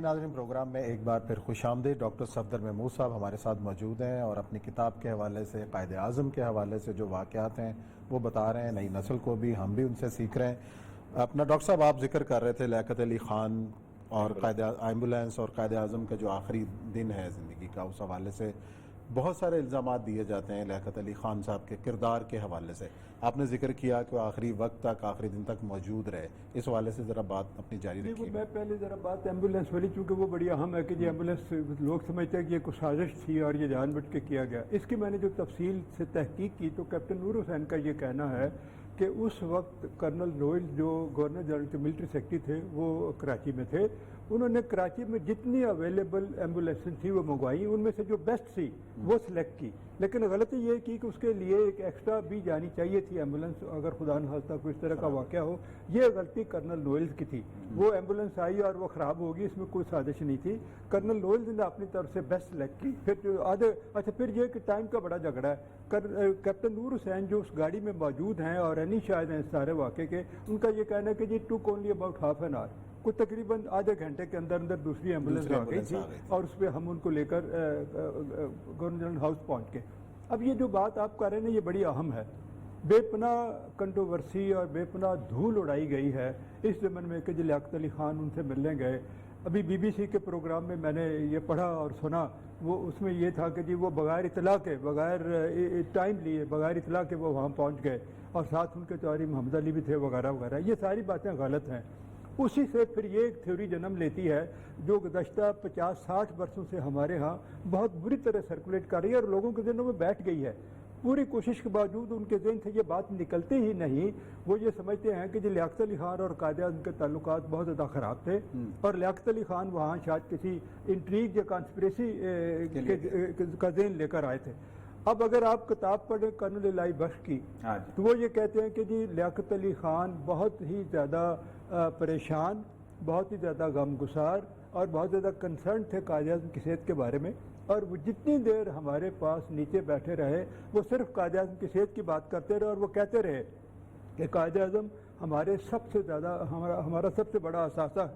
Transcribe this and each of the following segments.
ناظرین، پروگرام میں ایک بار پھر خوش آمدید۔ ڈاکٹر صفدر محمود صاحب ہمارے ساتھ موجود ہیں اور اپنی کتاب کے حوالے سے، قائد اعظم کے حوالے سے جو واقعات ہیں وہ بتا رہے ہیں، نئی نسل کو بھی، ہم بھی ان سے سیکھ رہے ہیں۔ اپنا ڈاکٹر صاحب آپ ذکر کر رہے تھے لیاقت علی خان اور قائد ایمبولینس اور قائد اعظم کا جو آخری دن ہے زندگی کا، اس حوالے سے بہت سارے الزامات دیے جاتے ہیں لیاقت علی خان صاحب کے کردار کے حوالے سے۔ آپ نے ذکر کیا کہ وہ آخری وقت تک، آخری دن تک موجود رہے، اس حوالے سے ذرا بات اپنی جاری رکھیے۔ میں پہلے ذرا بات ایمبولینس والی، چونکہ وہ بڑی اہم ہے کہ یہ ایمبولینس لوگ سمجھتے ہیں کہ یہ کوئی سازش تھی اور یہ جان بوجھ کے کیا گیا۔ اس کی میں نے جو تفصیل سے تحقیق کی تو کیپٹن نور حسین کا یہ کہنا ہے کہ اس وقت کرنل نوئل جو گورنر جنرل کے ملٹری سیکرٹری تھے وہ کراچی میں تھے، انہوں نے کراچی میں جتنی اویلیبل ایمبولینس تھی وہ منگوائی، ان میں سے جو بیسٹ تھی وہ سلیکٹ کی، لیکن غلطی یہ کی کہ اس کے لیے ایک ایکسٹرا بھی جانی چاہیے تھی ایمبولینس، اگر خدا نخواستہ کوئی اس طرح کا واقعہ ہو۔ یہ غلطی کرنل نوئل کی تھی، وہ ایمبولینس آئی اور وہ خراب ہوگی، اس میں کوئی سازش نہیں تھی۔ کرنل نوئل نے اپنی طرف سے بیسٹ سلیکٹ کی۔ پھر جو پھر یہ کہ ٹائم کا بڑا جھگڑا ہے۔ کیپٹن نور حسین جو اس گاڑی میں موجود ہیں اور رہنی شاہد ہیں اس سارے واقعے کے، ان کا یہ کہنا ہے کہ جی ٹوک only about half an hour, کوئی تقریباً آدھے گھنٹے کے اندر دوسری ایمبولینس آ گئی تھی اور اس پہ ہم ان کو لے کر گورنر جنرل ہاؤس پہنچ گئے۔ اب یہ جو بات آپ کر رہے ہیں یہ بڑی اہم ہے۔ بے پناہ کنٹروورسی اور بے پناہ دھول اڑائی گئی ہے اس ضمن میں کہ لیاقت علی خان ان سے ملنے گئے۔ ابھی بی بی سی کے پروگرام میں میں نے یہ پڑھا اور سنا، وہ اس میں یہ تھا کہ جی وہ بغیر اطلاع کے، بغیر ٹائم لیے، بغیر اطلاع کے وہ وہاں پہنچ گئے اور ساتھ ان کے چودھری محمد علی بھی تھے وغیرہ وغیرہ۔ یہ ساری باتیں غلط ہیں۔ اسی سے پھر یہ ایک تھیوری جنم لیتی ہے جو گزشتہ 50-60 برسوں سے ہمارے ہاں بہت بری طرح سرکولیٹ کر رہی ہے اور لوگوں کے ذہنوں میں بیٹھ گئی ہے۔ پوری کوشش کے باوجود ان کے ذہن سے یہ بات نکلتی ہی نہیں۔ وہ یہ سمجھتے ہیں کہ جو لیاقت علی خان اور قائد اعظم کے تعلقات بہت زیادہ خراب تھے اور لیاقت علی خان وہاں شاید کسی انٹریگ یا کانسپریسی کا ذہن لے کر آئے تھے۔ اب اگر آپ کتاب پڑھیں کرنل الہی بخش کی تو وہ یہ کہتے ہیں کہ جی لیاقت علی خان بہت ہی زیادہ پریشان، بہت ہی زیادہ غم گسار اور بہت زیادہ کنسرن تھے قائد اعظم کی صحت کے بارے میں، اور وہ جتنی دیر ہمارے پاس نیچے بیٹھے رہے وہ صرف قائد اعظم کی صحت کی بات کرتے رہے اور وہ کہتے رہے کہ قائد اعظم ہمارے سب سے زیادہ ہمارا سب سے بڑا اثاثہ،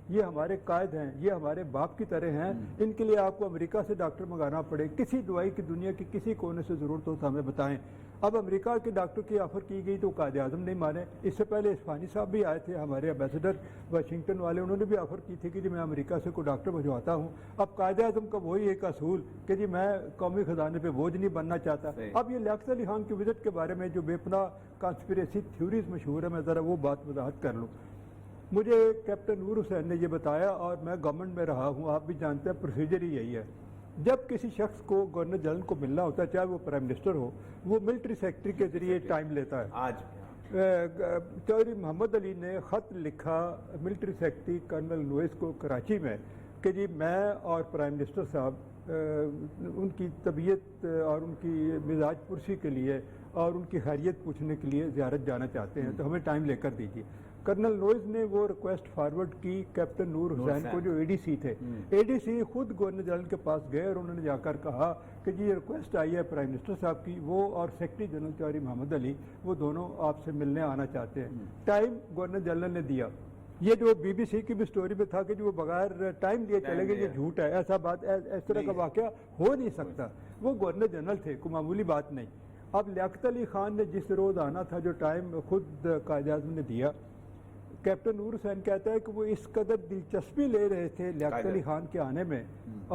یہ ہمارے قائد ہیں، یہ ہمارے باپ کی طرح ہیں، ان کے لیے آپ کو امریکہ سے ڈاکٹر منگانا پڑے، کسی دوائی کی دنیا کی کسی کونے سے ضرورت ہو تو ہمیں بتائیں۔ اب امریکہ کے ڈاکٹر کی آفر کی گئی تو قائد اعظم نہیں مانے۔ اس سے پہلے اسفانی صاحب بھی آئے تھے، ہمارے ایمبیسڈر واشنگٹن والے، انہوں نے بھی آفر کی تھی کہ جی میں امریکہ سے کوئی ڈاکٹر بھجواتا ہوں۔ اب قائد اعظم کا وہی ایک اصول کہ جی میں قومی خزانے پہ بوجھ نہیں بننا چاہتا۔ اب یہ لیاقت علی خان کی وزٹ کے بارے میں جو بے پناہ کانسپریسی تھیوریز مشہور ہے، میں ذرا وہ بات وضاحت کر لوں۔ مجھے کیپٹن نور حسین نے یہ بتایا اور میں گورنمنٹ میں رہا ہوں، آپ بھی جانتے ہیں پروسیجر ہی یہی ہے۔ جب کسی شخص کو گورنر جنرل کو ملنا ہوتا ہے، چاہے وہ پرائم منسٹر ہو، وہ ملٹری سیکرٹری کے ذریعے ٹائم لیتا ہے۔ آج چودھری محمد علی نے خط لکھا ملٹری سیکرٹری کرنل نوئس کو کراچی میں کہ جی میں اور پرائم منسٹر صاحب ان کی طبیعت اور ان کی مزاج پرسی کے لیے اور ان کی خیریت پوچھنے کے لیے زیارت جانا چاہتے ہیں، تو ہمیں ٹائم لے کر دیجیے۔ کرنل نوئز نے وہ ریکویسٹ فارورڈ کی کیپٹن نور حسین کو جو اے ڈی سی تھے۔ اے ڈی سی خود گورنر جنرل کے پاس گئے اور انہوں نے جا کر کہا کہ جی یہ ریکویسٹ آئی ہے پرائم منسٹر صاحب کی، وہ اور سیکرٹری جنرل چودھری محمد علی وہ دونوں آپ سے ملنے آنا چاہتے ہیں۔ ٹائم گورنر جنرل نے دیا۔ یہ جو بی بی سی کی بھی سٹوری میں تھا کہ جو وہ بغیر ٹائم لیے چلے گئے، یہ جھوٹ ہے، ایسا بات اس طرح کا واقعہ ہو نہیں سکتا۔ وہ گورنر جنرل تھے، کوئی معمولی بات نہیں۔ اب لیاقت علی خان نے جس روز آنا تھا، جو ٹائم خود قائد اعظم نے دیا، کیپٹن نور حسین کہتا ہے کہ وہ اس قدر دلچسپی لے رہے تھے لیاقت علی خان کے آنے میں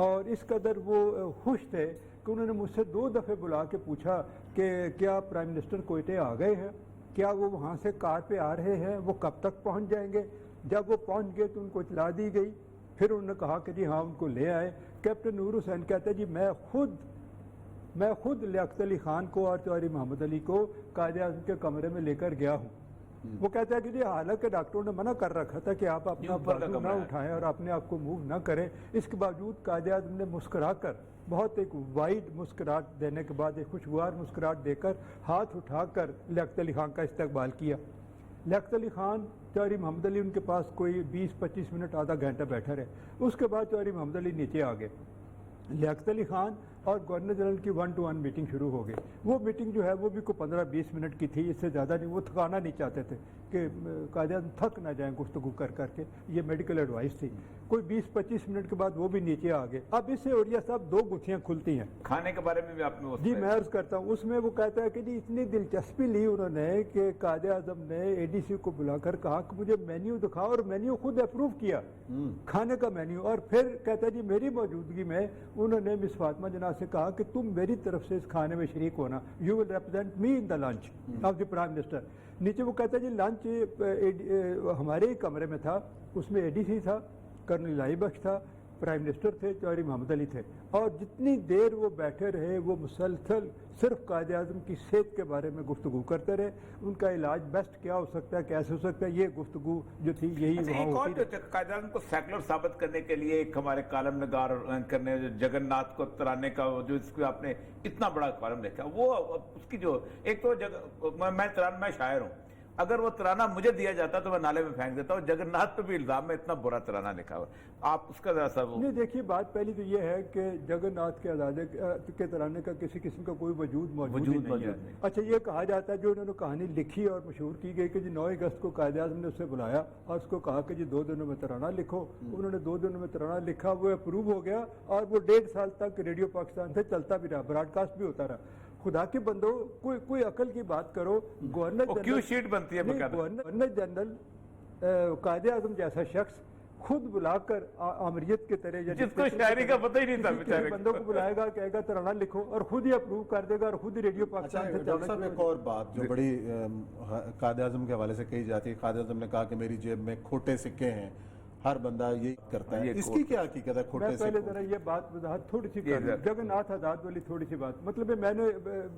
اور اس قدر وہ خوش تھے کہ انہوں نے مجھ سے 2 دفعے بلا کے پوچھا کہ کیا پرائم منسٹر کوئٹے آ گئے ہیں، کیا وہ وہاں سے کار پہ آ رہے ہیں، وہ کب تک پہنچ جائیں گے۔ جب وہ پہنچ گئے تو ان کو اطلاع دی گئی، پھر انہوں نے کہا کہ جی ہاں ان کو لے آئے۔ کیپٹن نور حسین کہتے ہیں جی میں خود لیاقت علی خان کو اور چودھری محمد علی کو قائد اعظم کے کمرے میں لے کر گیا ہوں۔ وہ کہتا ہے کہ جی حالانکہ ڈاکٹروں نے منع کر رکھا تھا کہ آپ اپنا بازو نہ اٹھائیں اور اپنے آپ کو موو نہ کریں، اس کے باوجود قائد اعظم نے مسکرا کر، بہت ایک وائڈ مسکراہٹ دینے کے بعد، ایک خوشگوار مسکراہٹ دے کر، ہاتھ اٹھا کر لیاقت علی خان کا استقبال کیا۔ لیاقت علی خان، چودھری محمد علی ان کے پاس کوئی 20-25 منٹ آدھا گھنٹہ بیٹھا رہے۔ اس کے بعد چودھری محمد علی نیچے آ گئے۔ لیاقت علی خان اور گورنر جنرل کی 1-to-1 میٹنگ شروع ہو گئی. وہ میٹنگ جو ہے وہ بھی کوئی 15-20 منٹ کی تھی, اس سے زیادہ نہیں. وہ تھکانا نہیں چاہتے تھے کہ قائد اعظم تھک نہ جائیں گفتگو کر کر کے. یہ میڈیکل ایڈوائس تھی. کوئی 20-25 منٹ کے بعد وہ بھی نیچے آ گئے. اب اس سے اوریا صاحب 2 گتھیاں کھلتی ہیں. کھانے کے بارے میں بھی آپ نے جی میں عرض کرتا ہوں, اس میں وہ کہتا ہے کہ جی اتنی دلچسپی لی انہوں نے کہ قائد اعظم نے اے ڈی سی کو بلا کر کہا کہ مجھے مینیو دکھاؤ, اور مینیو خود اپروو کیا کھانے کا مینیو. اور پھر کہتا ہے جی میری موجودگی میں انہوں نے مس فاطمہ جناح سے کہا کہ تم میری طرف سے اس کھانے میں شریک ہونا, you will represent me in the lunch of the prime minister. نیچے وہ کہتا ہے جی لنچ ہمارے ہی کمرے میں تھا, اس میں اے ڈی سی تھا, کرنل لائی بخش تھا, پرائم منسٹر تھے, چودھری محمد علی تھے. اور جتنی دیر وہ بیٹھے رہے وہ مسلسل صرف قائد اعظم کی صحت کے بارے میں گفتگو کرتے رہے. ان کا علاج بیسٹ کیا ہو سکتا ہے, کیسے ہو سکتا ہے, یہ گفتگو جو تھی یہی وہاں ہوتی ہے. قائد اعظم کو سیکولر ثابت کرنے کے لیے ایک ہمارے کالم نگار اور اینکر نے جگن ناتھ کو ترانے کا جو اس کو آپ نے اتنا بڑا کالم لکھا, وہ اس کی جو ایک تو میں شاعر ہوں, اگر وہ ترانہ مجھے دیا جاتا تو میں نالے میں پھینک دیتا ہوں. جگن ناتھ پہ بھی الزام میں اتنا برا ترانہ لکھا ہوا, آپ اس کا ذرا سا نہیں دیکھیے, بات پہلی تو یہ ہے کہ جگن ناتھ کے آزادے کے ترانے کا کسی قسم کا کوئی وجود موجود نہیں ہے. اچھا یہ کہا جاتا ہے جو انہوں نے کہانی لکھی اور مشہور کی گئی کہ جی 9 اگست کو قائد اعظم نے اسے بلایا اور اس کو کہا کہ جی 2 دنوں میں ترانہ لکھو. انہوں نے 2 دنوں میں ترانہ لکھا, وہ اپروو ہو گیا اور وہ 1.5 سال تک ریڈیو پاکستان سے چلتا بھی رہا, براڈ کاسٹ بھی ہوتا رہا. خدا کے بندو کوئی عقل کی بات کرو. گورنر جنرل قائد اعظم جیسا شخص خود بلا کر آمریت کے طرح جس کو شاعری کا پتہ ہی نہیں تھا بیچارے بندوں کو بلائے گا, کہے گا ترانہ لکھو اور خود ہی اپروو کر دے گا اور خود ہی ریڈیو پاکستان سے ڈاکٹر صاحب ایک اور بات جو بڑی قائد اعظم کے حوالے سے کہی جاتی ہے, قائد اعظم نے کہا کہ میری جیب میں کھوٹے سکے ہیں, ہر بندہ یہی کرتا ہے. اس کی کیا حقیقت ہے کھوٹے سکے؟ میں پہلے ذرا یہ بات وضاحت تھوڑی سی کر لوں. جگن ناتھ آزاد والی تھوڑی سی بات, مطلب میں نے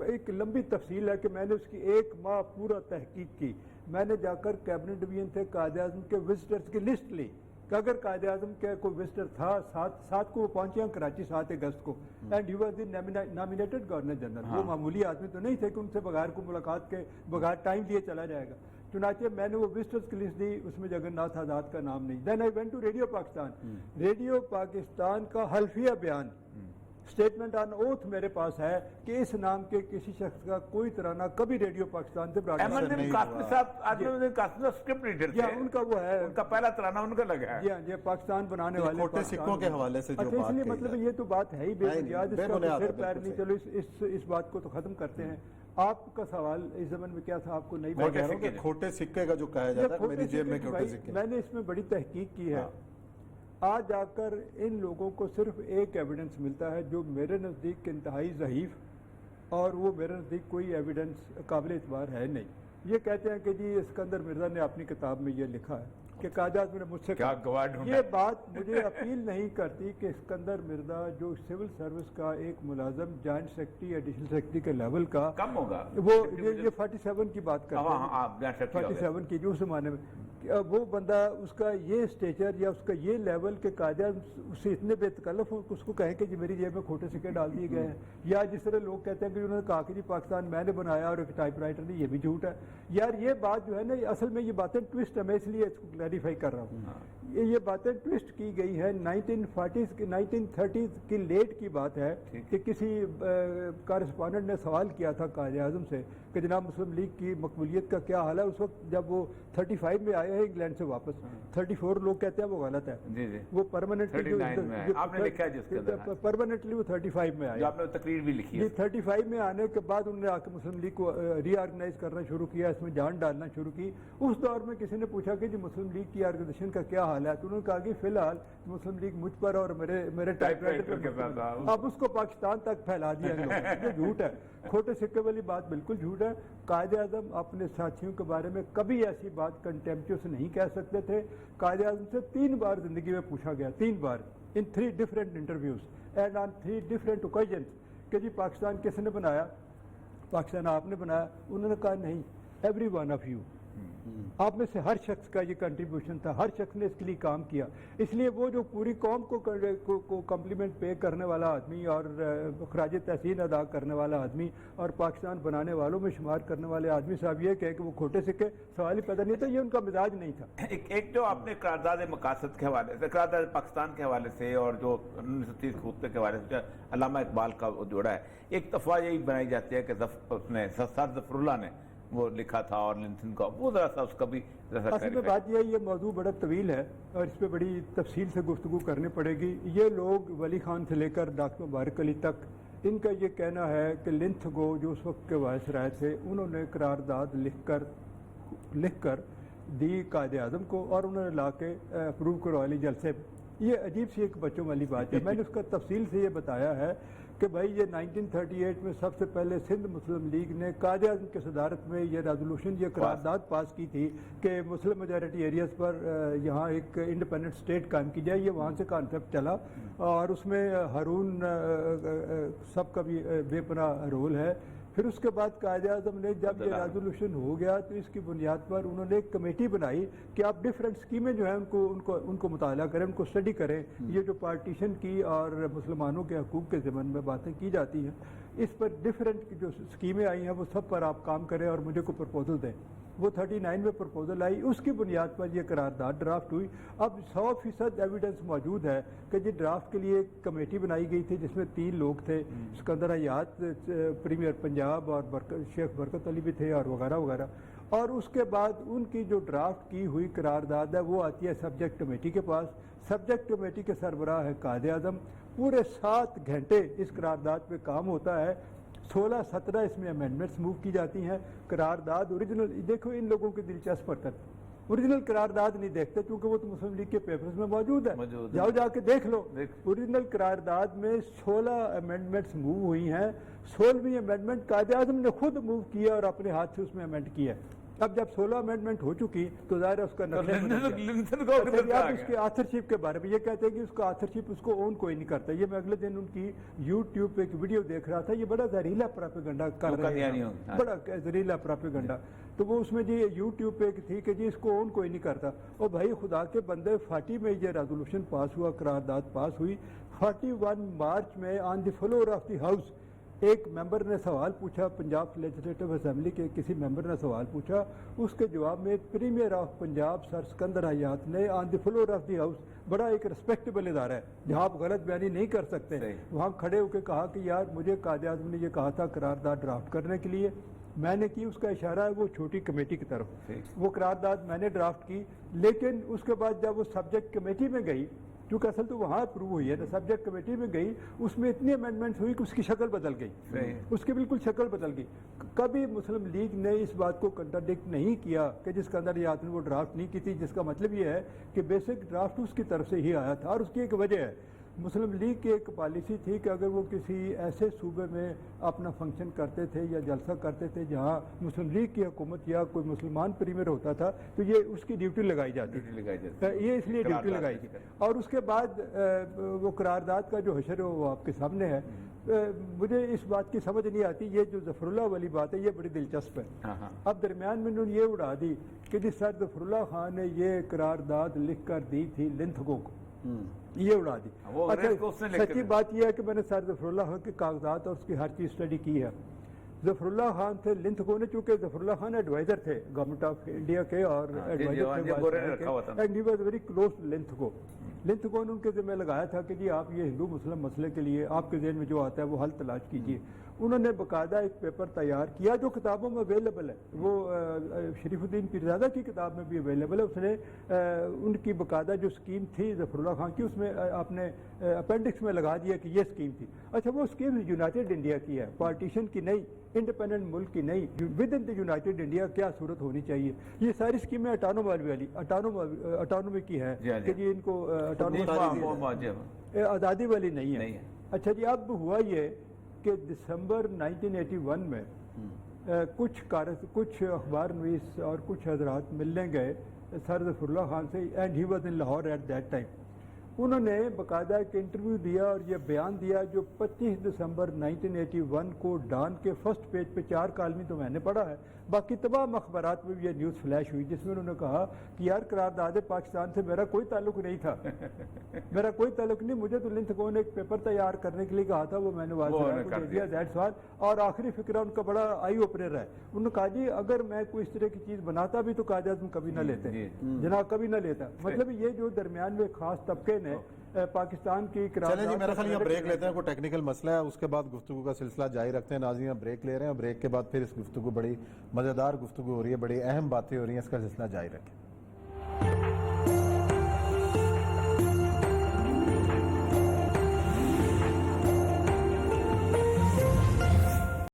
ایک لمبی تفصیل ہے کہ میں نے اس کی 1 ماہ پورا تحقیق کی. میں نے جا کر کیبنٹ ڈویژن سے قائد اعظم کے وزٹرز کی لسٹ لی کہ اگر قائد اعظم کے کوئی وزٹر تھا 7 کو وہ پہنچے ہیں کراچی 7 اگست کو, and he was the nominated governor general. وہ معمولی آدمی تو نہیں تھے کہ ان سے بغیر کو ملاقات کے بغیر ٹائم لیے چلا جائے گا. چنانچہ میں نے وہ وزٹرز کی لسٹ دی, اس میں جگن ناتھ آزاد کا نام نہیں. Then I went to radio Pakistan. Radio Pakistan کا حلفیہ بیان, اسٹیٹمنٹ آن اوتھ میرے پاس ہے کہ اس نام کے کسی شخص کا کوئی ترانہ کبھی ریڈیو پاکستان سے براڈ کاسٹ نہیں ہوا. ان کا وہ ہے, ان کا پہلا ترانہ ان کا لگا ہے. جی ہاں, یہ پاکستان بنانے والے کھوٹے سکوں کے حوالے سے جو بات ہے, مطلب یہ تو بات ہے ہی بے بنیاد, اس کا سر پیر نہیں. چلو اس بات کو تو ختم کرتے ہیں. آپ کا سوال اس زمن میں کیا تھا, آپ کو نہیں پتا؟ کھوٹے سکے کا جو کہا جاتا ہے میری جیب میں کھوٹے سکے. میں نے اس میں بڑی تحقیق کی ہے. آج جا کر ان لوگوں کو صرف ایک ایویڈنس ملتا ہے جو میرے نزدیک انتہائی ضعیف, اور وہ میرے نزدیک کوئی ایویڈنس قابل اعتبار ہے نہیں. یہ کہتے ہیں کہ جی اسکندر مرزا نے اپنی کتاب میں یہ لکھا ہے کہ قائد اعظم نے مجھ سے کہا. یہ بات مجھے اپیل نہیں کرتی کہ اسکندر مرزا جو سول سروس کا ایک ملازم جوائنٹ سیکرٹری ایڈیشنل سیکرٹری کے لیول کا کم ہوگا, وہ یہ 47 کی بات کرتے ہیں, 47 کی جو زمانے میں وہ بندہ اس کا یہ اسٹیچر یا اس کا یہ لیول کہ قائد اعظم اس سے اتنے بے تکلف ہو اس کو کہیں کہ جی میری جیب میں کھوٹے سکے ڈال دیے گئے ہیں. یا جس طرح لوگ کہتے ہیں کہ انہوں نے کہا کہ جی پاکستان میں نے بنایا اور ایک ٹائپ رائٹر نے, یہ بھی جھوٹ ہے. یار یہ بات جو ہے نا, اصل میں یہ باتیں ٹوسٹ ہے, میں اس لیے اس کو کلیریفائی کر رہا ہوں. یہ باتیں ٹوسٹ کی گئی ہے 1940s 1930s کی لیٹ کی بات ہے کہ کسی کارسپونڈنٹ نے سوال کیا تھا قائد اعظم سے کہ جناب مسلم لیگ کی مقبولیت کا کیا حال ہے. اس وقت جب وہ 35 میں آئے ہیں انگلینڈ سے واپس, 34 لوگ کہتے ہیں وہ غلط ہے. وہ پرماننٹلی وہ 35 میں آئے, آپ نے تقریر بھی لکھی ہے. 35 میں آنے کے بعد انہوں نے آ کے مسلم لیگ کو ری آرگنائز کرنا شروع کیا, اس میں جان ڈالنا شروع کی. اس دور میں کسی نے پوچھا کہ جی مسلم لیگ کی آرگنائزیشن کا کیا حال ہے, تو انہوں نے کہا کہ فی الحال مسلم لیگ مجھ پر اور میرے ٹائپ رائٹر کے ساتھ, اب اس کو پاکستان تک پھیلا دیا. یہ جھوٹ ہے, کھوٹے سکے والی بات بالکل جھوٹ ہے. قائد اعظم اپنے ساتھیوں کے بارے میں کبھی ایسی بات کنٹمپچوس نہیں کہہ سکتے تھے. قائد اعظم سے 3 بار زندگی میں پوچھا گیا, 3 بار ان 3 different interviews and on 3 different occasions کہ جی پاکستان کس نے بنایا, پاکستان آپ نے بنایا. انہوں نے کہا نہیں, ایوری ون آف یو. آپ میں سے ہر شخص کا یہ کنٹریبیوشن تھا، ہر شخص نے اس کے لیے کام کیا، اس لیے وہ جو پوری قوم کو کمپلیمنٹ پے کرنے والا آدمی اور خراج تحسین ادا کرنے والا آدمی اور پاکستان بنانے والوں میں شمار کرنے والے آدمی صاحب یہ کہے کہ وہ کھوٹے سکے، سوال ہی پیدا نہیں تھا، یہ ان کا مزاج نہیں تھا۔ ایک جو آپ نے قرارداد مقاصد کے حوالے سے، قرارداد پاکستان کے حوالے سے اور جو 1930 خطے کے حوالے سے علامہ اقبال کا جوڑا ہے، ایک دفعہ یہی بنائی جاتی ہے کہ سر ظفر اللہ نے وہ لکھا تھا اور لنتھن کا، وہ ذرا سا اس کا بھی اصل میں بات یہ موضوع بڑا طویل ہے اور اس پہ بڑی تفصیل سے گفتگو کرنی پڑے گی۔ یہ لوگ ولی خان سے لے کر ڈاکٹر مبارک علی تک، ان کا یہ کہنا ہے کہ لنتھگو جو اس وقت کے وائسرائے تھے، انہوں نے قرارداد لکھ کر دی قائد اعظم کو اور انہوں نے لا کے اپروو کروا لی جلسے۔ یہ عجیب سی ایک بچوں والی بات ہے۔ میں نے اس کا تفصیل سے یہ بتایا ہے کہ بھائی یہ 1938 میں سب سے پہلے سندھ مسلم لیگ نے قائد اعظم کی صدارت میں یہ ریزولوشن، یہ قرارداد پاس کی تھی کہ مسلم میجارٹی ایریاز پر یہاں ایک انڈیپینڈنٹ اسٹیٹ قائم کی جائے۔ یہ وہاں سے کانسیپٹ چلا اور اس میں ہارون سب کا بھی بے پناہ رول ہے۔ پھر اس کے بعد قائد اعظم نے جب یہ ریزولوشن ہو گیا تو اس کی بنیاد پر انہوں نے ایک کمیٹی بنائی کہ آپ ڈیفرنٹ اسکیمیں جو ہیں ان کو مطالعہ کریں، ان کو اسٹڈی کریں۔ یہ جو پارٹیشن کی اور مسلمانوں کے حقوق کے ضمن میں باتیں کی جاتی ہیں، اس پر ڈیفرنٹ جو اسکیمیں آئی ہیں وہ سب پر آپ کام کریں اور مجھے کوئی پرپوزل دیں۔ وہ 39 میں پرپوزل آئی، اس کی بنیاد پر یہ قرارداد ڈرافٹ ہوئی۔ اب 100% ایویڈنس موجود ہے کہ یہ ڈرافٹ کے لیے ایک کمیٹی بنائی گئی تھی جس میں 3 لوگ تھے، سکندر حیات پریمیئر پنجاب اور شیخ برکت علی بھی تھے اور وغیرہ وغیرہ۔ اور اس کے بعد ان کی جو ڈرافٹ کی ہوئی قرارداد ہے وہ آتی ہے سبجیکٹ کمیٹی کے پاس۔ سبجیکٹ کمیٹی کے سربراہ ہے قائد اعظم۔ پورے 7 گھنٹے اس قرارداد پہ کام ہوتا ہے۔ 16-17 اس میں امینڈمنٹس موو کی جاتی ہیں۔ قرارداد اوریجنل، دیکھو ان لوگوں کی دلچسپ حرکت، اوریجنل قرارداد نہیں دیکھتے کیونکہ وہ تو مسلم لیگ کے پیپرز میں موجود ہے، جاؤ جا کے دیکھ لو۔ اوریجنل قرارداد میں 16 امینڈمنٹس موو ہوئی ہیں۔ 16ویں امینڈمنٹ قائد اعظم نے خود موو کیا اور اپنے ہاتھ سے اس میں امینڈ کیا۔ اب جب 16 امینڈمنٹ ہو چکی تو ظاہر ہے اس کا اب اس کے آتھرشپ کے بارے میں یہ کہتے ہیں کہ اس کا آتھرشپ اس کو اون کوئی نہیں کرتا۔ یہ میں اگلے دن ان کی یوٹیوب پہ ایک ویڈیو دیکھ رہا تھا، یہ بڑا زہریلا پراپیگنڈا کر رہے ہیں، بڑا زہریلا پراپیگنڈا۔ تو وہ اس میں جی یوٹیوب پہ ایک تھی کہ جی اس کو اون کوئی نہیں کرتا۔ اور بھائی خدا کے بندے، 40 میں یہ ریزولوشن پاس ہوا، قرارداد پاس ہوئی۔ 41 مارچ میں آن دی فلور آف دی ہاؤس ایک ممبر نے سوال پوچھا، پنجاب لیجسلیٹو اسمبلی کے کسی ممبر نے سوال پوچھا، اس کے جواب میں پریمیئر آف پنجاب سر سکندر حیات نے آن دی فلور آف دی ہاؤس، بڑا ایک ریسپیکٹیبل ادارہ ہے جہاں آپ غلط بیانی نہیں کر سکتے، وہاں کھڑے ہو کے کہا کہ یار مجھے قائد اعظم نے یہ کہا تھا قرارداد ڈرافٹ کرنے کے لیے، میں نے کی، اس کا اشارہ ہے وہ چھوٹی کمیٹی کی طرف، وہ قرارداد میں نے ڈرافٹ کی۔ لیکن اس کے بعد جب وہ سبجیکٹ کمیٹی میں گئی، کیونکہ اصل تو وہاں اپروو ہوئی ہے نا، سبجیکٹ کمیٹی میں گئی، اس میں اتنی امینڈمنٹس ہوئی کہ اس کی شکل بدل گئی، اس کی بالکل شکل بدل گئی۔ کبھی مسلم لیگ نے اس بات کو کنٹراڈکٹ نہیں کیا کہ جس کے اندر یہ وہ ڈرافٹ نہیں کی تھی، جس کا مطلب یہ ہے کہ بیسک ڈرافٹ اس کی طرف سے ہی آیا تھا۔ اور اس کی ایک وجہ ہے، مسلم لیگ کی ایک پالیسی تھی کہ اگر وہ کسی ایسے صوبے میں اپنا فنکشن کرتے تھے یا جلسہ کرتے تھے جہاں مسلم لیگ کی حکومت یا کوئی مسلمان پریمیئر ہوتا تھا تو یہ اس کی ڈیوٹی لگائی جاتی تھی، یہ اس لیے ڈیوٹی لگائی گئی۔ اور اس کے بعد وہ قرارداد کا جو حشر ہے وہ آپ کے سامنے ہے۔ مجھے اس بات کی سمجھ نہیں آتی، یہ جو ظفر اللہ والی بات ہے یہ بڑی دلچسپ ہے۔ اب درمیان میں انہوں نے یہ اڑا دی کہ جس سر ظفر اللہ خان نے یہ قرارداد لکھ کر دی تھی لنتھگو کو، یہ اڑا دی۔ اچھا سچی بات یہ ہے کہ میں نے سر ظفر اللہ خان کے کاغذات اور اس کی ہر چیز اسٹڈی کی ہے۔ ظفر اللہ خان تھے لنتھگو نے، چونکہ ظفر اللہ خان ایڈوائزر تھے گورنمنٹ آف انڈیا کے اور ویری کلوز لنتھگو نے ان کے ذمہ لگایا تھا کہ جی آپ یہ ہندو مسلم مسئلے کے لیے آپ کے ذہن میں جو آتا ہے وہ حل تلاش کیجیے۔ انہوں نے باقاعدہ ایک پیپر تیار کیا جو کتابوں میں اویلیبل ہے، وہ شریف الدین پیرزادہ کی کتاب میں بھی اویلیبل ہے۔ اس نے ان کی باقاعدہ جو اسکیم تھی ظفر اللہ خان کی، اس میں اپنے اپینڈکس میں لگا دیا کہ یہ اسکیم تھی۔ اچھا وہ اسکیم یونائٹڈ انڈیا کی ہے، پارٹیشن کی نہیں، انڈیپینڈنٹ ملک کی نہیں، with in the United India کیا صورت ہونی چاہیے۔ یہ ساری اسکیمیں اٹانومی کی ہے کہ جی ان کو آزادی والی نہیں ہے۔ اچھا جی اب ہوا یہ کہ دسمبر 1981 میں کچھ اخبار نویس اور کچھ حضرات ملنے گئے سر ظفر اللہ خان سے، and he was in Lahore at that time. انہوں نے باقاعدہ ایک انٹرویو دیا اور یہ بیان دیا جو 25 دسمبر 1981 کو ڈان کے فرسٹ پیج پہ 4 کالمی تو میں نے پڑھا ہے، باقی تمام اخبارات میں بھی یہ نیوز فلیش ہوئی، جس میں انہوں نے کہا کہ یار قرارداد پاکستان سے میرا کوئی تعلق نہیں تھا میرا کوئی تعلق نہیں، مجھے تو لنتھ کو نے ایک پیپر تیار کرنے کے لیے کہا تھا، وہ میں نے واضح دے دیا، دیٹس آل۔ اور آخری فکرہ ان کا بڑا آئی اوپنر ہے، انہوں نے کہا جی اگر میں کوئی اس طرح کی چیز بناتا بھی تو قائد اعظم کبھی نہ لیتے، جناب کبھی نہ لیتا۔ مطلب یہ جو درمیان میں خاص طبقے نے پاکستان کی چلیں جی، میرا خیال یہ بریک لیتے ہیں، کوئی ٹیکنیکل مسئلہ ہے، اس کے بعد گفتگو کا سلسلہ جاری رکھتے ہیں۔ ناظرین بریک لے رہے ہیں، بریک کے بعد پھر اس گفتگو بڑی مزیدار گفتگو ہو رہی ہے، بڑی اہم باتیں ہو رہی ہیں، اس کا سلسلہ جاری رکھیں۔